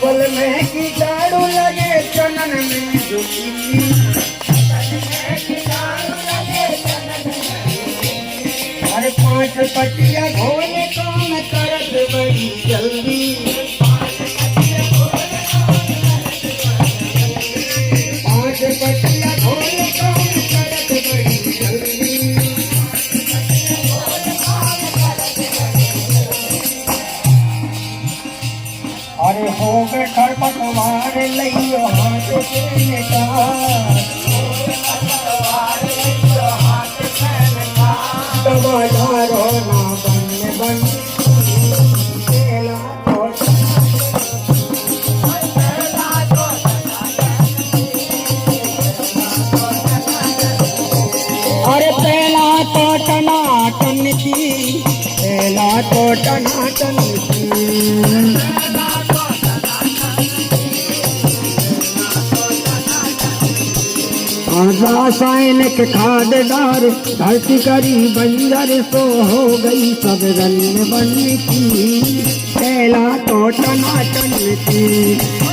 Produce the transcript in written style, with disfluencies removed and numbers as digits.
पल में कीटाणु लगे चनन में जुटी। अरे 5 पटिया घोल काम करत बड़ी जल्दी। 5 पटिया घोल काम करत बड़ी जल्दी। अरे हो गए खरपतवार लइयो हाथ से निकाल। दवा डारो ना बन बन अरे पहला तो टनाटन की, पहला तो टनाटन की। रासायनिक खाद डार धरती करी बंजर सो हो गई सब रन बन की। पहला तो टनाटन की।